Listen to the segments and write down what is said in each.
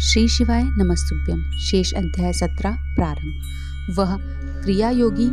श्री शिवाय नमस्तुभ्यम। शेष अध्याय 17 प्रारंभ। वह क्रिया योगी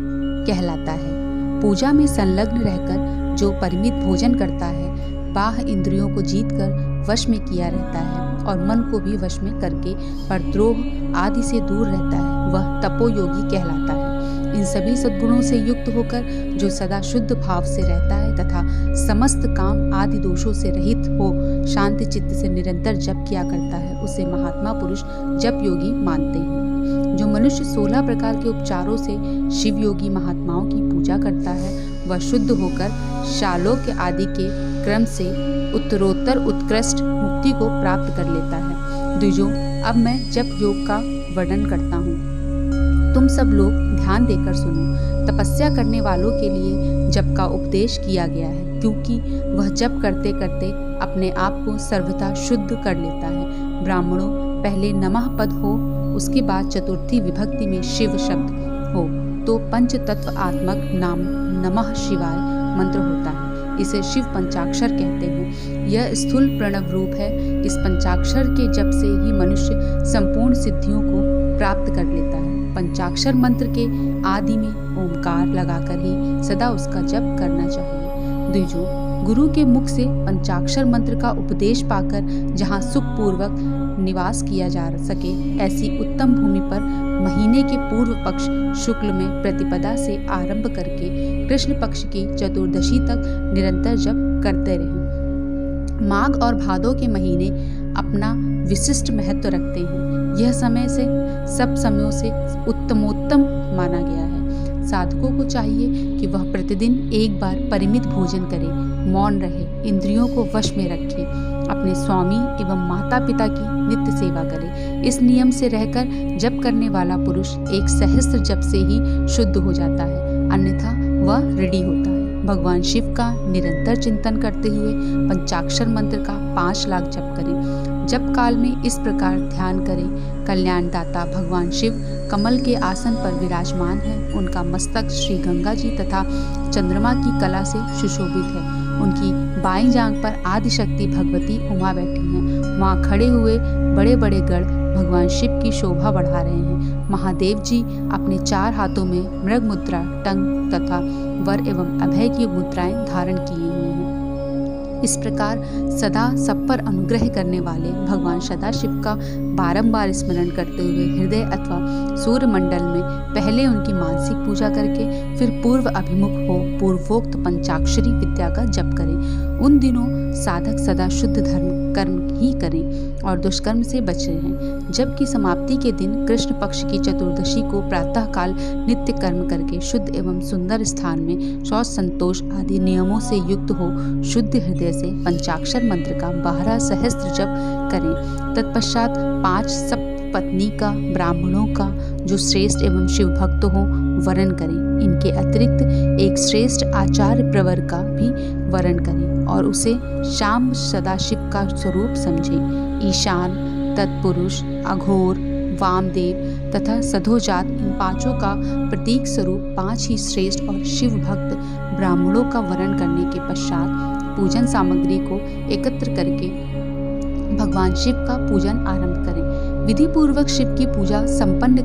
कहलाता है। पूजा में संलग्न रहकर जो परिमित भोजन करता है, बाह्य इंद्रियों को जीतकर वश में किया रहता है और मन को भी वश में करके परद्रोह आदि से दूर रहता है, वह तपोयोगी कहलाता है। इन सभी सद्गुणों से युक्त होकर जो सदा शुद्ध भाव से रहता है तथा समस्त काम आदि दोषों से रहित हो शांति चित्त से निरंतर जप किया करता है, उसे महात्मा पुरुष जप योगी मानते हैं। जो मनुष्य 16 प्रकार के उपचारों से शिव योगी महात्माओं की पूजा करता है, वह शुद्ध होकर शालोक्य आदि के क्रम से उत्तरोत्तर उत्कृष्ट मुक्ति को प्राप्त कर लेता है। द्विजों, अब मैं जप योग का वर्णन करता हूँ। तुम सब लोग ध्यान देकर सुनो। तपस्या करने वालों के लिए जप का उपदेश किया गया है, क्योंकि वह जप करते करते अपने आप को सर्वथा शुद्ध कर लेता है। ब्राह्मणों, पहले नमः पद हो, उसके बाद चतुर्थी विभक्ति में शिव शब्द हो तो पंच तत्व आत्मक नाम नमः शिवाय मंत्र होता है। इसे शिव पंचाक्षर कहते हैं। यह स्थूल प्रणव रूप है। इस पंचाक्षर के जप से ही मनुष्य संपूर्ण सिद्धियों को प्राप्त कर लेता है। पंचाक्षर मंत्र के आदि में ओंकार लगाकर ही सदा उसका जप करना चाहिए। द्विजों, गुरु के मुख से पंचाक्षर मंत्र का उपदेश पाकर जहाँ सुख पूर्वक निवास किया जा सके, ऐसी उत्तम भूमि पर महीने के पूर्व पक्ष शुक्ल में प्रतिपदा से आरंभ करके कृष्ण पक्ष की चतुर्दशी तक निरंतर जप करते रहें। माघ और भादो के महीने अपना विशिष्ट महत्व रखते हैं। यह समय से सब समयों से उत्तमोत्तम माना गया है। साधकों को चाहिए कि वह प्रतिदिन एक बार परिमित भोजन करे, मौन रहे, इंद्रियों को वश में रखे, अपने स्वामी एवं माता पिता की नित्य सेवा करे। इस नियम से रहकर जप करने वाला पुरुष एक सहस्त्र जप से ही शुद्ध हो जाता है, अन्यथा वह ऋणी होता है। भगवान शिव का निरंतर चिंतन करते हुए पंचाक्षर मंत्र का 5 लाख जप करें। जप काल में इस प्रकार ध्यान करें। कल्याणदाता भगवान शिव कमल के आसन पर विराजमान है। उनका मस्तक श्री गंगा जी तथा चंद्रमा की कला से सुशोभित है। उनकी बाईं जांघ पर आदिशक्ति भगवती उमा बैठी हैं। वहाँ खड़े हुए बड़े बड़े गढ़ भगवान शिव की शोभा बढ़ा रहे हैं। महादेव जी अपने 4 हाथों में मृग मुद्रा, टंक तथा वर एवं अभय की मुद्राएं धारण किए हुए हैं। इस प्रकार सदा सब पर अनुग्रह करने वाले भगवान सदाशिव का बारंबार स्मरण करते हुए हृदय अथवा सूर्य मंडल में पहले उनकी मानसिक पूजा करके फिर पूर्व अभिमुख हो पूर्वोक्त पंचाक्षरी विद्या का जप करें। उन दिनों साधक सदा शुद्ध धर्म कर्म ही करें और दुष्कर्म से बच रहें। जब की समाप्ति के दिन कृष्ण पक्ष की चतुर्दशी को प्रातः काल नित्य कर्म करके शुद्ध एवं सुंदर स्थान में शौच संतोष आदि नियमों से युक्त हो शुद्ध हृदय से पंचाक्षर मंत्र का 12 सहस्त्र जप करें। तत्पश्चात 5 सप्तपत्नी का ब्राह्मणों का जो श्रेष्ठ एवं शिव भक्त हो वरण करें। इनके अतिरिक्त एक श्रेष्ठ आचार्य प्रवर का भी वरण करें और उसे शाम सदाशिव का स्वरूप समझें। ईशान, तत्पुरुष, अघोर, वामदेव तथा सधोजात इन 5 का प्रतीक स्वरूप 5 ही श्रेष्ठ और शिव भक्त ब्राह्मणों का वरण करने के पश्चात पूजन सामग्री को एकत्र करके भगवान शिव का पूजन आरंभ करें। विधि पूर्वक शिव की पूजा संपन्न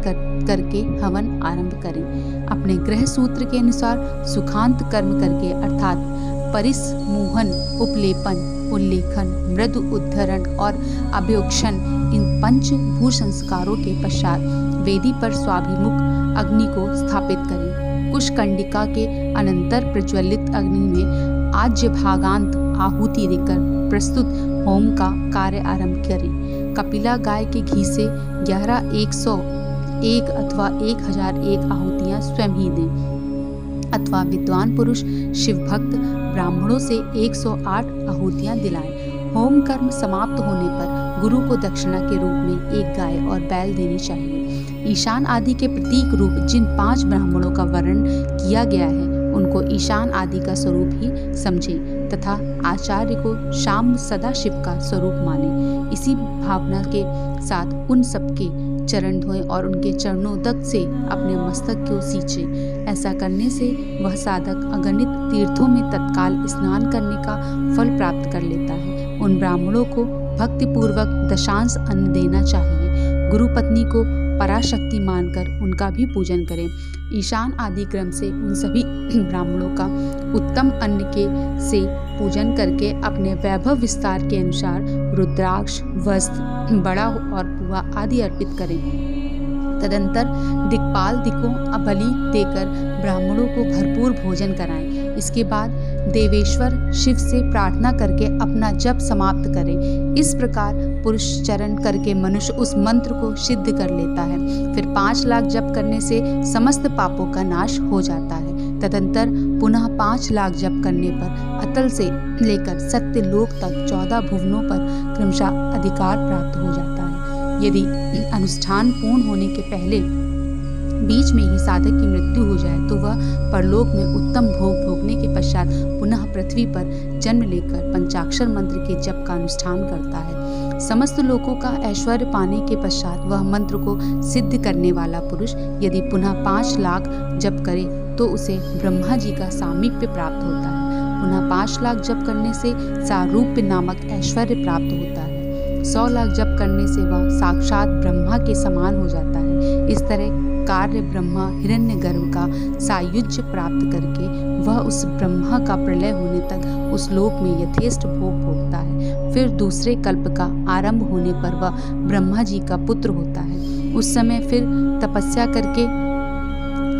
करके हवन आरंभ करें। अपने ग्रह सूत्र के अनुसार सुखांत कर्म करके अर्थात परिसमूहन, उपलेपन, उल्लेखन, मृदु उद्धरण और अभ्योक्षण इन 5 भू संस्कारों के पश्चात वेदी पर स्वाभिमुख अग्नि को स्थापित करें। कुशकंडिका के अनंतर प्रज्वलित अग्नि में आज्य भागांत आहुति देकर प्रस्तुत होम का कार्य आरंभ करें। कपिला गाय के घी से 11 101 अथवा 1001 आहुतियां स्वयं ही दें, अथवा विद्वान पुरुष शिव भक्त ब्राह्मणों से 108 आहुतियां दिलाएं। होम कर्म समाप्त होने पर गुरु को दक्षिणा के रूप में 1 गाय और बैल देनी चाहिए। ईशान आदि के प्रतीक रूप जिन 5 ब्राह्मणों का वर्णन किया गया है, उनको ईशान आदि का स्वरूप ही समझें तथा आचार्य को शाम सदाशिव का स्वरूप माने। इसी भावना के साथ उन सबके चरण धोएं और उनके चरणों तक से अपने मस्तक को सींचें। ऐसा करने से वह साधक अगणित तीर्थों में तत्काल स्नान करने का फल प्राप्त कर लेता है। उन ब्राह्मणों को भक्तिपूर्वक दशांश अन्न देना चाहिए। गुरु पत्नी को पराशक्ति मानकर उनका भी पूजन करें। ईशान आदि क्रम से उन सभी ब्राह्मणों का उत्तम अन्न के से पूजन करके अपने वैभव विस्तार के अनुसार रुद्राक्ष, वस्त्र, बड़ा और पुआ आदि अर्पित करें। तदंतर दिक्पाल दिकों बलि देकर ब्राह्मणों को भरपूर भोजन कराएं। इसके बाद देवेश्वर शिव से प्रार्थना करके अपना जप समाप्त करें। इस प्रकार पुरुष चरण करके मनुष्य उस मंत्र को सिद्ध कर लेता है। फिर 5 लाख जप करने से समस्त पापों का नाश हो जाता है। तदंतर पुनः 5 लाख जप करने पर अतल से लेकर सत्य लोक तक 14 भुवनों पर क्रमशः अधिकार प्राप्त हो जाता है। यदि अनुष्ठान पूर्ण होने के पहले बीच में ही साधक की मृत्यु हो जाए तो वह परलोक में उत्तम भोग भोगने के पश्चात पुनः पृथ्वी पर जन्म लेकर पंचाक्षर मंत्र के जप का अनुष्ठान करता है। समस्त लोगों का ऐश्वर्य पाने के पश्चात वह मंत्र को सिद्ध करने वाला पुरुष यदि पुनः 5 लाख जप करे तो उसे ब्रह्मा जी का सामीप्य प्राप्त होता है। पुनः 5 लाख जप करने से सारूप्य नामक ऐश्वर्य प्राप्त होता है। 100 लाख जप करने से वह साक्षात ब्रह्मा के समान हो जाता है। इस तरह कार्य ब्रह्मा हिरण्यगर्भ का सायुज्य प्राप्त करके वह उस ब्रह्मा का प्रलय होने तक उस लोक में यथेष्ट भोग भोगता है। फिर दूसरे कल्प का आरंभ होने पर वह ब्रह्मा जी का पुत्र होता है। उस समय फिर तपस्या करके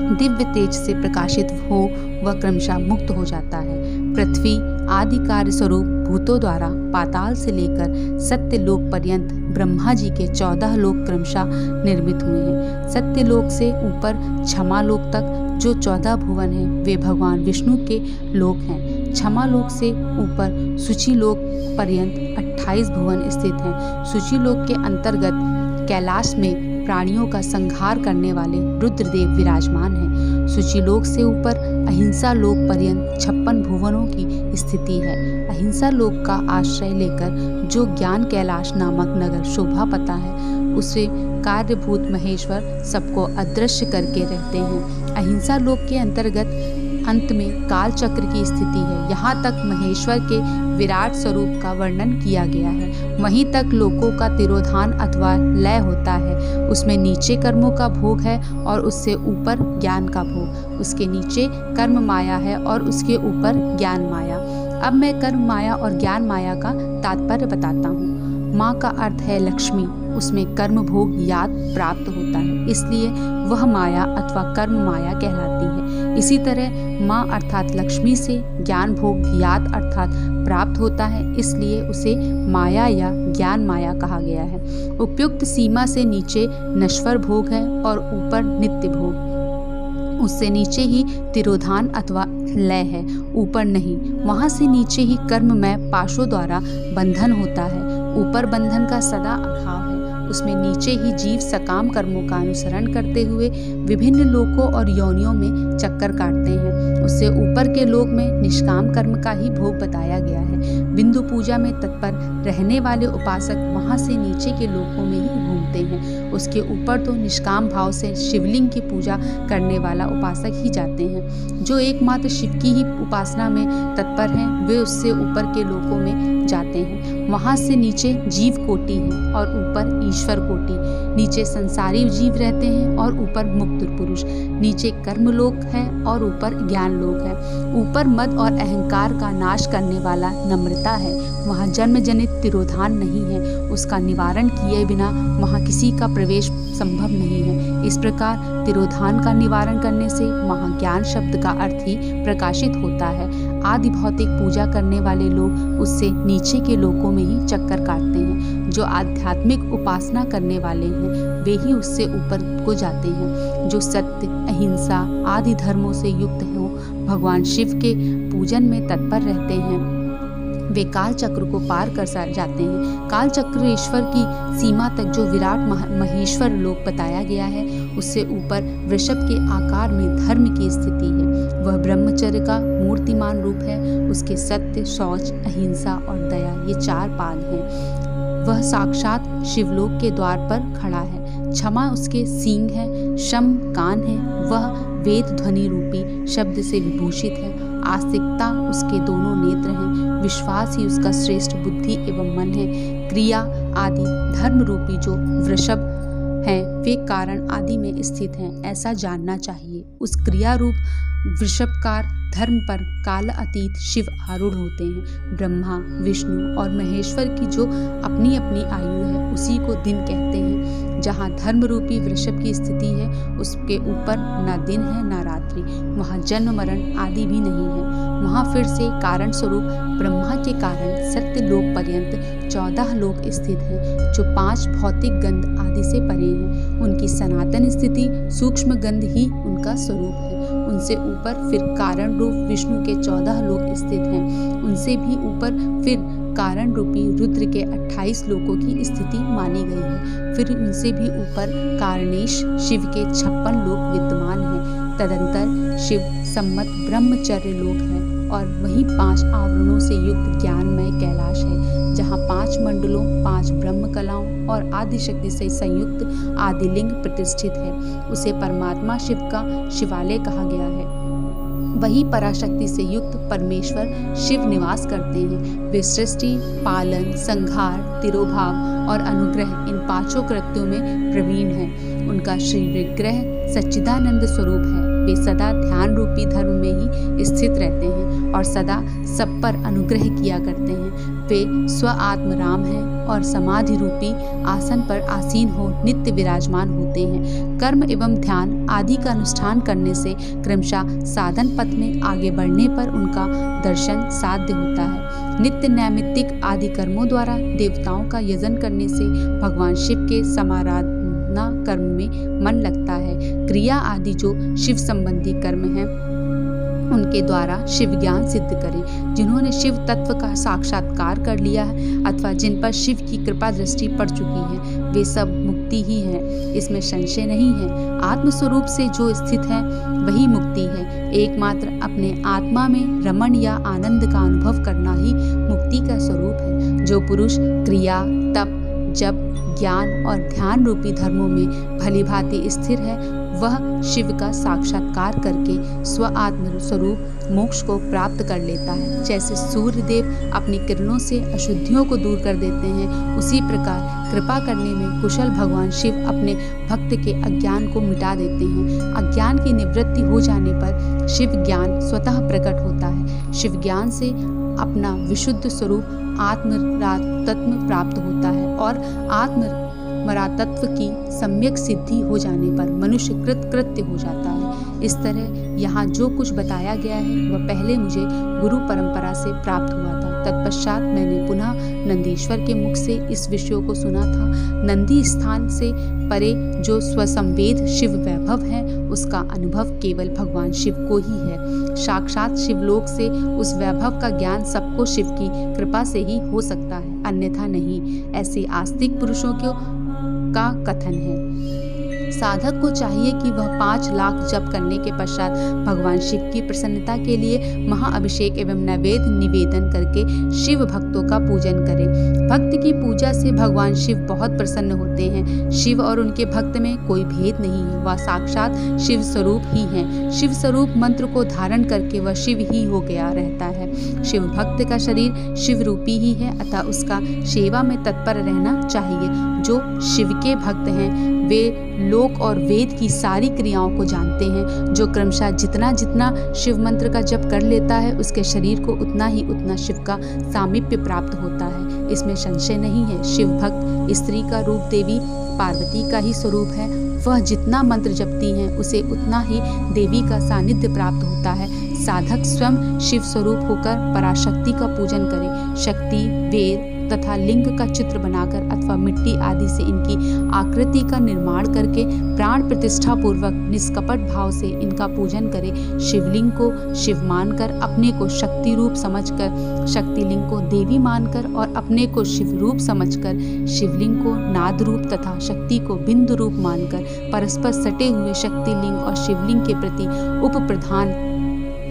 दिव्य तेज से प्रकाशित हो वह क्रमशः मुक्त हो जाता है। पृथ्वी आदि कार्य स्वरूप भूतों द्वारा पाताल से लेकर सत्य लोक पर्यंत ब्रह्मा जी के 14 लोक क्रमशः निर्मित हुए हैं। सत्य लोक से ऊपर क्षमा लोक तक जो 14 भुवन हैं वे भगवान विष्णु के लोक हैं। क्षमा लोक से ऊपर सूची लोक पर्यंत 28 भुवन स्थित हैं। सूची लोक के अंतर्गत कैलाश में प्राणियों का संहार करने वाले रुद्रदेव विराजमान हैं। सूचीलोक से ऊपर अहिंसा लोक पर्यंत 56 भुवनों की स्थिति है। अहिंसा लोक का आश्रय लेकर जो ज्ञान कैलाश नामक नगर शोभा पाता है उसे कार्यभूत महेश्वर सबको अदृश्य करके रहते हैं। अहिंसा लोक के अंतर्गत अंत में काल चक्र की स्थिति है। यहाँ तक महेश्वर के विराट स्वरूप का वर्णन किया गया है। वहीं तक लोकों का तिरोधान अथवा लय होता है। उसमें नीचे कर्मों का भोग है और उससे ऊपर ज्ञान का भोग। उसके नीचे कर्म माया है और उसके ऊपर ज्ञान माया। अब मैं कर्म माया और ज्ञान माया का तात्पर्य बताता हूँ। माँ का अर्थ है लक्ष्मी, उसमें कर्म भोग याद प्राप्त होता है, इसलिए वह माया अथवा कर्म माया कहलाती है। इसी तरह माँ अर्थात लक्ष्मी से ज्ञान भोग याद अर्थात प्राप्त होता है, इसलिए उसे माया या ज्ञान माया कहा गया है। उपयुक्त सीमा से नीचे नश्वर भोग है और ऊपर नित्य भोग। उससे नीचे ही तिरोधान अथवा लय है, ऊपर नहीं। वहाँ से नीचे ही कर्ममय पाशों द्वारा बंधन होता है, ऊपर बंधन का सदा अभाव है। उसमें नीचे ही जीव सकाम कर्मों का अनुसरण करते हुए विभिन्न लोकों और योनियों में चक्कर काटते हैं। उससे ऊपर के लोक में निष्काम कर्म का ही भोग बताया गया है। बिंदु पूजा में तत्पर रहने वाले उपासक वहां से नीचे के लोकों में ही घूमते हैं। उसके ऊपर तो निष्काम भाव से शिवलिंग की पूजा करने वाला उपासक ही जाते हैं। जो एकमात्र शिव की ही उपासना में तत्पर हैं वे उससे ऊपर के लोकों में जाते हैं। वहां से नीचे जीव कोटि है और ऊपर ईश्वर कोटि। नीचे संसारी जीव रहते हैं और ऊपर मुक्त पुरुष। नीचे कर्म लोक है और ऊपर ज्ञान लोक है। ऊपर मद और अहंकार का नाश करने वाला नम्रता है। वहाँ जन्म जनित तिरोधान नहीं है। उसका निवारण किए बिना वहाँ किसी का प्रवेश संभव नहीं है। इस प्रकार तिरोधान का निवारण करने से वहाँ ज्ञान शब्द का अर्थ ही प्रकाशित होता है। आदि भौतिक पूजा करने वाले लोग उससे नीचे के लोकों में ही चक्कर काटते हैं। जो आध्यात्मिक उपासना करने वाले हैं वे ही उससे ऊपर को जाते हैं। जो सत्य, अहिंसा आदि धर्मों से युक्त हो, भगवान शिव के पूजन में तत्पर रहते हैं, वे काल चक्र को पार कर जाते हैं। काल चक्र ईश्वर की सीमा तक जो विराट महेश्वर लोक बताया गया है उससे ऊपर वृषभ के आकार में धर्म की स्थिति है। वह ब्रह्मचर्य का मूर्तिमान रूप है। उसके सत्य, शौच, अहिंसा और दया ये 4 पाद हैं। वह साक्षात शिवलोक के द्वार पर खड़ा है। क्षमा उसके सींग है, शम कान है, वह वेद ध्वनि रूपी शब्द से विभूषित है। आस्तिकता उसके दोनों नेत्र हैं। विश्वास ही उसका श्रेष्ठ बुद्धि एवं मन है। क्रिया आदि धर्म रूपी जो वृषभ हैं वे कारण आदि में स्थित हैं, ऐसा जानना चाहिए। उस क्रिया रूप वृषभकार धर्म पर काल अतीत शिव आरूढ़ होते हैं। ब्रह्मा, विष्णु और महेश्वर की जो अपनी अपनी आयु है उसी को दिन कहते हैं। जहाँ धर्म रूपी वृषभ की स्थिति है उसके ऊपर न दिन है न रात्रि, वहाँ जन्म मरण आदि भी नहीं है। वहाँ फिर से कारण स्वरूप ब्रह्मा के कारण सत्य लोक पर्यंत 14 लोक स्थित हैं, जो 5 भौतिक गंध आदि से परे हैं। उनकी सनातन स्थिति सूक्ष्म गंध ही उनका स्वरूप है। उनसे ऊपर फिर कारण रूप विष्णु के 14 लोक स्थित हैं। उनसे भी ऊपर फिर कारण रूपी रुद्र के 28 लोकों की स्थिति मानी गई है। फिर उनसे भी ऊपर कारणेश शिव के 56 लोक विद्यमान हैं। तदंतर शिव सम्मत ब्रह्मचर्य लोक है और वही 5 आवरणों से युक्त ज्ञानमय कैलाश है, जहाँ 5 मंडलों, 5 ब्रह्म कलाओं और आदि शक्ति से संयुक्त आदिलिंग प्रतिष्ठित है। उसे परमात्मा शिव का शिवालय कहा गया है। वही पराशक्ति से युक्त परमेश्वर शिव निवास करते हैं। वे सृष्टि, पालन, संहार, तिरोभाव और अनुग्रह इन 5 कृत्यों में प्रवीण हैं। उनका श्री विग्रह सच्चिदानंद स्वरूप है। वे सदा ध्यान रूपी धर्म में ही स्थित रहते हैं और सदा सब पर अनुग्रह किया करते हैं। वे स्व आत्म राम हैं और समाधि रूपी आसन पर आसीन हो नित्य विराजमान होते हैं। कर्म एवं ध्यान आदि का अनुष्ठान करने से क्रमशः साधन पथ में आगे बढ़ने पर उनका दर्शन साध्य होता है। नित्य नैमित्तिक आदि कर्मों द्वारा देवताओं का यजन करने से भगवान शिव के समाराधना कर्म में मन लगता है। क्रिया आदि जो शिव संबंधी कर्म हैं उनके द्वारा शिव ज्ञान सिद्ध करें। जिन्होंने शिव तत्व का साक्षात्कार कर लिया है अथवा जिन पर शिव की कृपा दृष्टि पड़ चुकी है वे सब मुक्ति ही हैं, इसमें संशय नहीं है। आत्मस्वरूप से जो स्थित है वही मुक्ति है। एकमात्र अपने आत्मा में रमण या आनंद का अनुभव करना ही मुक्ति का स्वरूप है। जो पुरुष क्रिया, तप, जप, ज्ञान और ध्यान रूपी धर्मों में भली भांति स्थिर है वह शिव का साक्षात्कार करके स्व आत्म स्वरूप मोक्ष को प्राप्त कर लेता है। जैसे सूर्य देव अपनी किरणों से अशुद्धियों को दूर कर देते हैं, उसी प्रकार कृपा करने में कुशल भगवान शिव अपने भक्त के अज्ञान को मिटा देते हैं। अज्ञान की निवृत्ति हो जाने पर शिव ज्ञान स्वतः प्रकट होता है। शिव ज्ञान से अपना विशुद्ध स्वरूप आत्मरातत्व प्राप्त होता है और आत्मरातत्व की सम्यक सिद्धि हो जाने पर मनुष्य कृत्य हो जाता है। इस तरह यहाँ जो कुछ बताया गया है वह पहले मुझे गुरु परंपरा से प्राप्त हुआ था। तत्पश्चात मैंने पुनः नंदीश्वर के मुख से इस विषयों को सुना था। नंदी स्थान से परे जो स्वसंवेद शिव वैभव है उसका अनुभव केवल भगवान शिव को ही है। साक्षात शिवलोक से उस वैभव का ज्ञान सबको शिव की कृपा से ही हो सकता है, अन्यथा नहीं। ऐसे आस्तिक पुरुषों का कथन है। साधक को चाहिए कि वह 5 लाख जप करने के पश्चात भगवान शिव की प्रसन्नता के लिए महाअभिषेक एवं नैवेद्य निवेदन करके शिव भक्तों का पूजन करे। भक्त की पूजा से भगवान शिव बहुत प्रसन्न होते हैं। शिव और उनके भक्त में कोई भेद नहीं है, वह साक्षात शिव स्वरूप ही है। शिव स्वरूप मंत्र को धारण करके वह शिव ही हो गया रहता है। शिव भक्त का शरीर शिव रूपी ही है, अतः उसका सेवा में तत्पर रहना चाहिए। जो शिव के भक्त हैं वे लोक और वेद की सारी क्रियाओं को जानते हैं। जो क्रमशः जितना जितना शिव मंत्र का जप कर लेता है उसके शरीर को उतना ही उतना शिव का सामीप्य प्राप्त होता है, इसमें संशय नहीं है। शिव भक्त स्त्री का रूप देवी पार्वती का ही स्वरूप है। वह जितना मंत्र जपती हैं उसे उतना ही देवी का सानिध्य प्राप्त होता है। साधक स्वयं शिव स्वरूप होकर पराशक्ति का पूजन करे। शक्ति, वेद तथा लिंग का चित्र बनाकर अथवा मिट्टी आदि से इनकी आकृति का निर्माण करके प्राण प्रतिष्ठा पूर्वक निष्कपट भाव से इनका पूजन करे। शिवलिंग को शिव मानकर अपने को शक्ति रूप समझकर, शक्तिलिंग को देवी मानकर और अपने को शिव रूप समझकर, शिवलिंग को नाद रूप तथा शक्ति को बिंदु रूप मानकर परस्पर सटे हुए शक्तिलिंग और शिवलिंग के प्रति उप प्रधान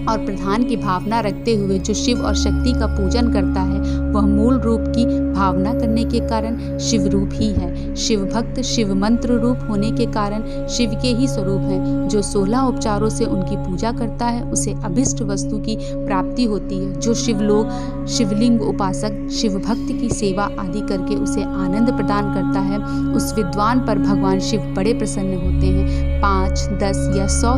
और प्रधान की भावना रखते हुए जो शिव और शक्ति का पूजन करता है वह मूल रूप की भावना करने के कारण शिव रूप ही है। शिव भक्त शिव मंत्र रूप होने के कारण शिव के ही स्वरूप हैं। जो 16 उपचारों से उनकी पूजा करता है उसे अभिष्ट वस्तु की प्राप्ति होती है। जो शिवलोक शिवलिंग उपासक शिव भक्त की सेवा आदि करके उसे आनंद प्रदान करता है, उस विद्वान पर भगवान शिव बड़े प्रसन्न होते हैं। 5, 10 या 100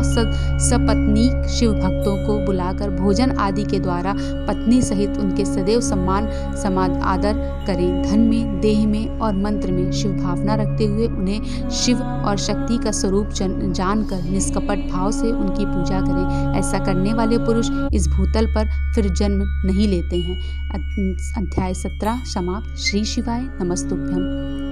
सपत्नीक शिव भक्तों को बुलाकर भोजन आदि के द्वारा पत्नी सहित उनके सदैव सम्मान आदर करें। धन में, देह में और मंत्र में शिव भावना रखते हुए उन्हें शिव और शक्ति का स्वरूप जानकर निष्कपट भाव से उनकी पूजा करें। ऐसा करने वाले पुरुष इस भूतल पर फिर जन्म नहीं लेते हैं। अध्याय 17 समाप्त। श्री शिवाय नमस्तुभ्यम।